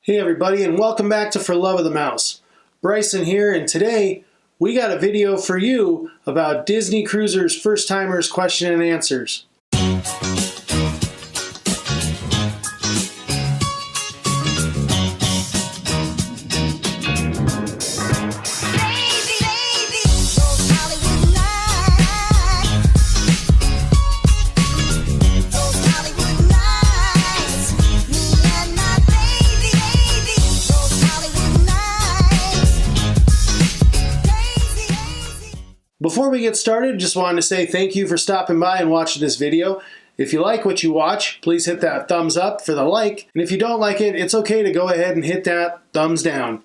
Hey everybody, and welcome back to For Love of the Mouse. Bryson here, and today we got a video for you about Disney Cruisers First Timers Question and Answers. Before we get started, just wanted to say thank you for stopping by and watching this video. If you like what you watch, please hit that thumbs up for the like, and if you don't like it, it's okay to go ahead and hit that thumbs down.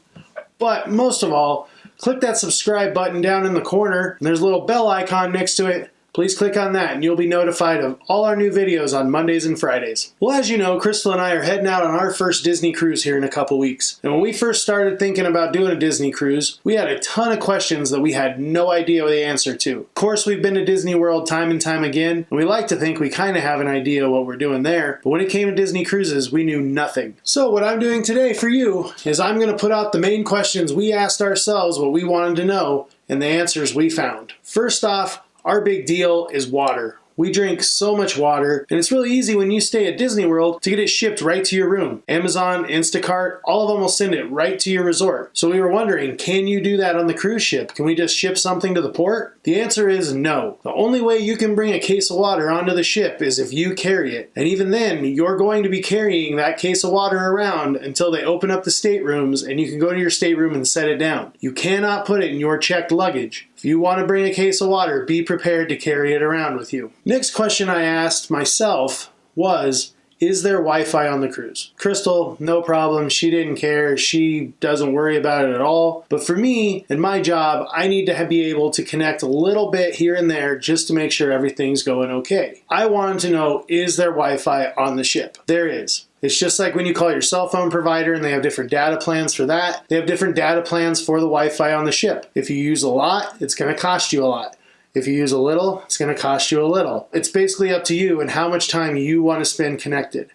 But most of all, click that subscribe button down in the corner, and there's a little bell icon next to it. Please click on that and you'll be notified of all our new videos on Mondays and Fridays. Well, as you know, Crystal and I are heading out on our first Disney cruise here in a couple weeks. And when we first started thinking about doing a Disney cruise, we had a ton of questions that we had no idea the answer to. Of course, we've been to Disney World time and time again, and we like to think we kind of have an idea what we're doing there. But when it came to Disney cruises, we knew nothing. So what I'm doing today for you is I'm going to put out the main questions we asked ourselves, what we wanted to know, and the answers we found. First off, our big deal is water. We drink so much water, and it's really easy when you stay at Disney World to get it shipped right to your room. Amazon, Instacart, all of them will send it right to your resort. So we were wondering, can you do that on the cruise ship? Can we just ship something to the port? The answer is no. The only way you can bring a case of water onto the ship is if you carry it. And even then, you're going to be carrying that case of water around until they open up the staterooms and you can go to your stateroom and set it down. You cannot put it in your checked luggage. If you want to bring a case of water, be prepared to carry it around with you. Next question I asked myself was, is there Wi-Fi on the cruise? Crystal, no problem. She didn't care. She doesn't worry about it at all. But for me and my job, I need to be able to connect a little bit here and there just to make sure everything's going okay. I wanted to know, is there Wi-Fi on the ship? There is. It's just like when you call your cell phone provider and they have different data plans for that. They have different data plans for the Wi-Fi on the ship. If you use a lot, it's going to cost you a lot. If you use a little, it's going to cost you a little. It's basically up to you and how much time you want to spend connected.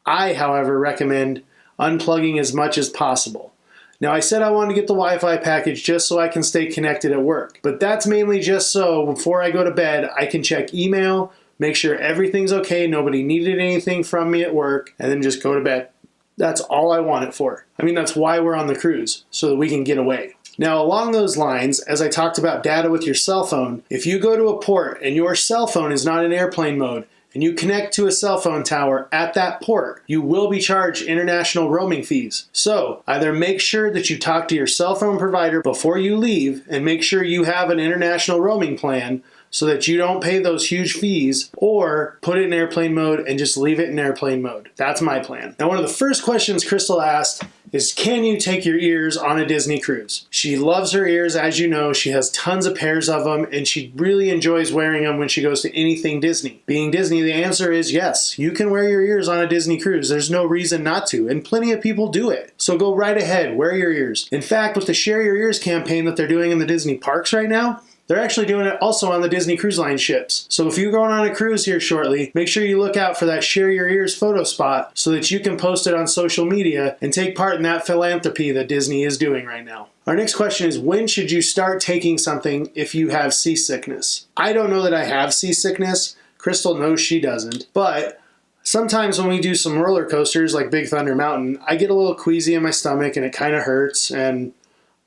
I, however, recommend unplugging as much as possible. Now, I said I wanted to get the Wi-Fi package just so I can stay connected at work, but that's mainly just so before I go to bed, I can check email, make sure everything's okay, nobody needed anything from me at work, and then just go to bed. That's all I want it for. I mean, that's why we're on the cruise, so that we can get away. Now, along those lines, as I talked about data with your cell phone, if you go to a port and your cell phone is not in airplane mode, and you connect to a cell phone tower at that port, you will be charged international roaming fees. So either make sure that you talk to your cell phone provider before you leave and make sure you have an international roaming plan so that you don't pay those huge fees, or put it in airplane mode and just leave it in airplane mode. That's my plan. Now, one of the first questions Crystal asked is, can you take your ears on a Disney cruise? She loves her ears, as you know. She has tons of pairs of them, and she really enjoys wearing them when she goes to anything Disney. Being Disney, the answer is yes. You can wear your ears on a Disney cruise. There's no reason not to, and plenty of people do it. So go right ahead, wear your ears. In fact, with the Share Your Ears campaign that they're doing in the Disney parks right now, they're actually doing it also on the Disney Cruise Line ships. So if you're going on a cruise here shortly, make sure you look out for that Share Your Ears photo spot so that you can post it on social media and take part in that philanthropy that Disney is doing right now. Our next question is, when should you start taking something if you have seasickness? I don't know that I have seasickness. Crystal knows she doesn't. But sometimes when we do some roller coasters like Big Thunder Mountain, I get a little queasy in my stomach and it kind of hurts, and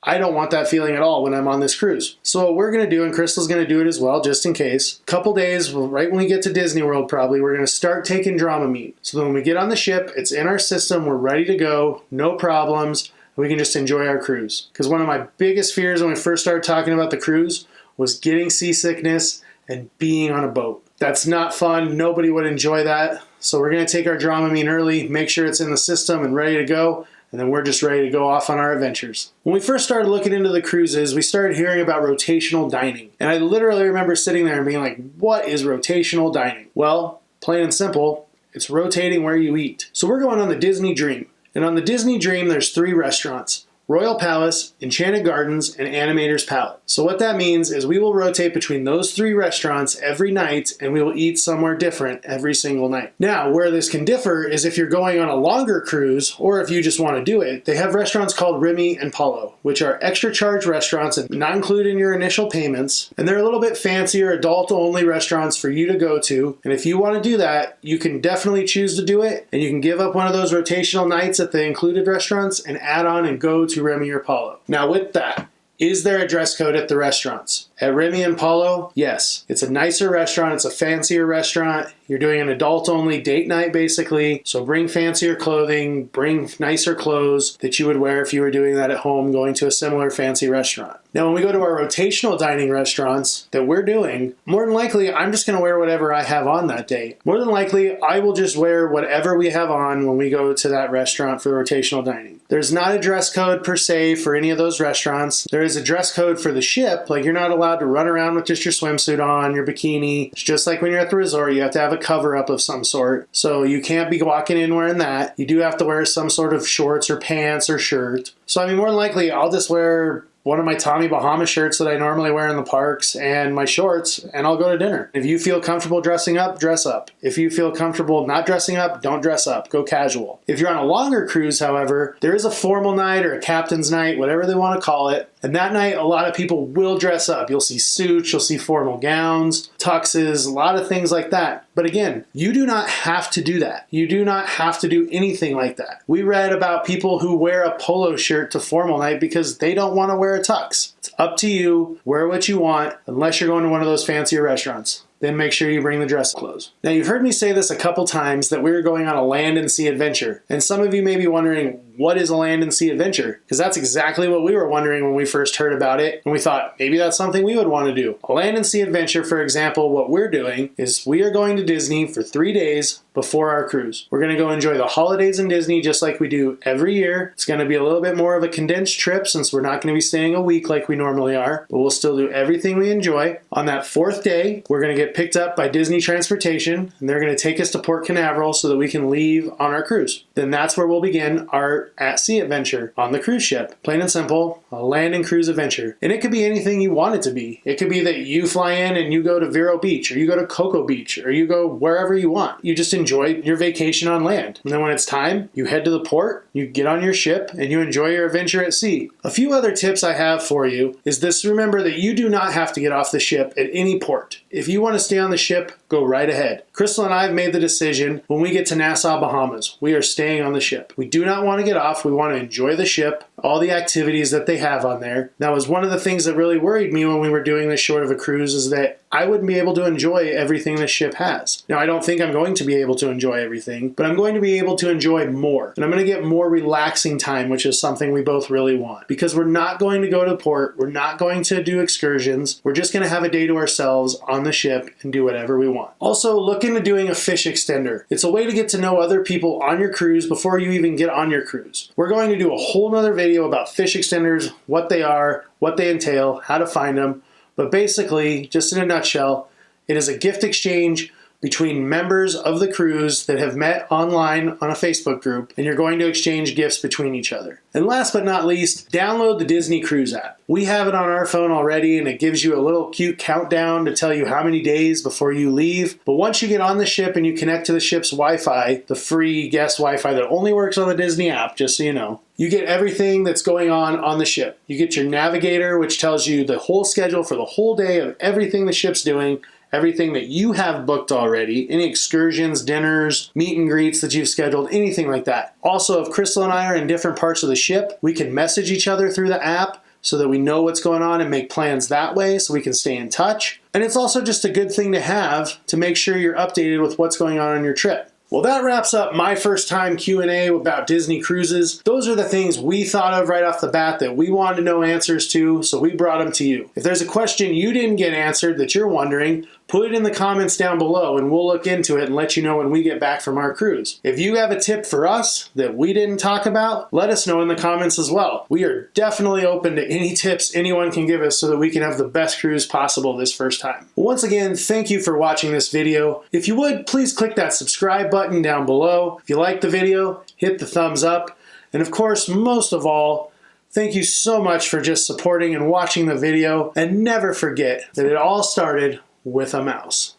I don't want that feeling at all when I'm on this cruise. So what we're going to do, and Crystal's going to do it as well, just in case, couple days, right when we get to Disney World probably, we're going to start taking Dramamine. So then when we get on the ship, it's in our system, we're ready to go, no problems, and we can just enjoy our cruise. Because one of my biggest fears when we first started talking about the cruise was getting seasickness and being on a boat. That's not fun. Nobody would enjoy that. So we're going to take our Dramamine early, make sure it's in the system and ready to go, and then we're just ready to go off on our adventures. When we first started looking into the cruises, we started hearing about rotational dining. And I literally remember sitting there and being like, what is rotational dining? Well, plain and simple, it's rotating where you eat. So we're going on the Disney Dream. And on the Disney Dream, there's 3 restaurants. Royal Palace, Enchanted Gardens, and Animator's Palette. So what that means is we will rotate between those 3 restaurants every night, and we will eat somewhere different every single night. Now, where this can differ is if you're going on a longer cruise, or if you just want to do it, they have restaurants called Remy and Palo, which are extra charge restaurants and not included in your initial payments, and they're a little bit fancier, adult-only restaurants for you to go to, and if you want to do that, you can definitely choose to do it, and you can give up one of those rotational nights at the included restaurants and add on and go to Remy or Palo. Now with that, is there a dress code at the restaurants? At Remy and Palo, yes. It's a nicer restaurant, it's a fancier restaurant. You're doing an adult-only date night basically, so bring fancier clothing, bring nicer clothes that you would wear if you were doing that at home, going to a similar fancy restaurant. Now when we go to our rotational dining restaurants that we're doing, more than likely I'm just gonna wear whatever I have on that day. More than likely, I will just wear whatever we have on when we go to that restaurant for rotational dining. There's not a dress code per se for any of those restaurants. There is a dress code for the ship, like you're not allowed to run around with just your swimsuit on, your bikini. It's just like when you're at the resort, you have to have a cover up of some sort. So you can't be walking in wearing that. You do have to wear some sort of shorts or pants or shirt. So I mean, more than likely, I'll just wear one of my Tommy Bahama shirts that I normally wear in the parks and my shorts, and I'll go to dinner. If you feel comfortable dressing up, dress up. If you feel comfortable not dressing up, don't dress up. Go casual. If you're on a longer cruise, however, there is a formal night or a captain's night, whatever they want to call it. And that night, a lot of people will dress up. You'll see suits, you'll see formal gowns, tuxes, a lot of things like that. But again, you do not have to do that. You do not have to do anything like that. We read about people who wear a polo shirt to formal night because they don't want to wear a tux. It's up to you. Wear what you want, unless you're going to one of those fancier restaurants. Then make sure you bring the dress clothes. Now you've heard me say this a couple times that we're going on a land and sea adventure. And some of you may be wondering, what is a land and sea adventure? Because that's exactly what we were wondering when we first heard about it. And we thought, maybe that's something we would want to do. A land and sea adventure, for example, what we're doing is we are going to Disney for 3 days before our cruise. We're going to go enjoy the holidays in Disney just like we do every year. It's going to be a little bit more of a condensed trip since we're not going to be staying a week like we normally are, but we'll still do everything we enjoy. On that 4th day, we're going to get picked up by Disney Transportation, and they're going to take us to Port Canaveral so that we can leave on our cruise. Then that's where we'll begin our at-sea adventure on the cruise ship. Plain and simple, a land and cruise adventure. And it could be anything you want it to be. It could be that you fly in and you go to Vero Beach, or you go to Cocoa Beach, or you go wherever you want. You just enjoy your vacation on land. And then when it's time, you head to the port, you get on your ship, and you enjoy your adventure at sea. A few other tips I have for you is this: remember that you do not have to get off the ship at any port. If you want to stay on the ship, go right ahead. Crystal and I have made the decision when we get to Nassau, Bahamas, we are staying on the ship. We do not want to get off. We want to enjoy the ship, all the activities that they have on there. That was one of the things that really worried me when we were doing this short of a cruise, is that I wouldn't be able to enjoy everything the ship has. Now, I don't think I'm going to be able to enjoy everything, but I'm going to be able to enjoy more. And I'm going to get more relaxing time, which is something we both really want. Because we're not going to go to port, we're not going to do excursions, we're just going to have a day to ourselves on the ship and do whatever we want. Also, look into doing a fish extender. It's a way to get to know other people on your cruise before you even get on your cruise. We're going to do a whole nother video about fish extenders, what they are, what they entail, how to find them. But basically, just in a nutshell, it is a gift exchange between members of the cruise that have met online on a Facebook group, and you're going to exchange gifts between each other. And last but not least, download the Disney Cruise app. We have it on our phone already, and it gives you a little cute countdown to tell you how many days before you leave. But once you get on the ship and you connect to the ship's Wi-Fi, the free guest Wi-Fi that only works on the Disney app, just so you know, you get everything that's going on the ship. You get your navigator, which tells you the whole schedule for the whole day of everything the ship's doing, everything that you have booked already, any excursions, dinners, meet and greets that you've scheduled, anything like that. Also, if Crystal and I are in different parts of the ship, we can message each other through the app so that we know what's going on and make plans that way so we can stay in touch. And it's also just a good thing to have to make sure you're updated with what's going on your trip. Well, that wraps up my first time Q&A about Disney cruises. Those are the things we thought of right off the bat that we wanted to know answers to, so we brought them to you. If there's a question you didn't get answered that you're wondering, put it in the comments down below and we'll look into it and let you know when we get back from our cruise. If you have a tip for us that we didn't talk about, let us know in the comments as well. We are definitely open to any tips anyone can give us so that we can have the best cruise possible this first time. Once again, thank you for watching this video. If you would, please click that subscribe button down below. If you liked the video, hit the thumbs up. And of course, most of all, Thank you so much for just supporting and watching the video, and never forget that it all started with a mouse.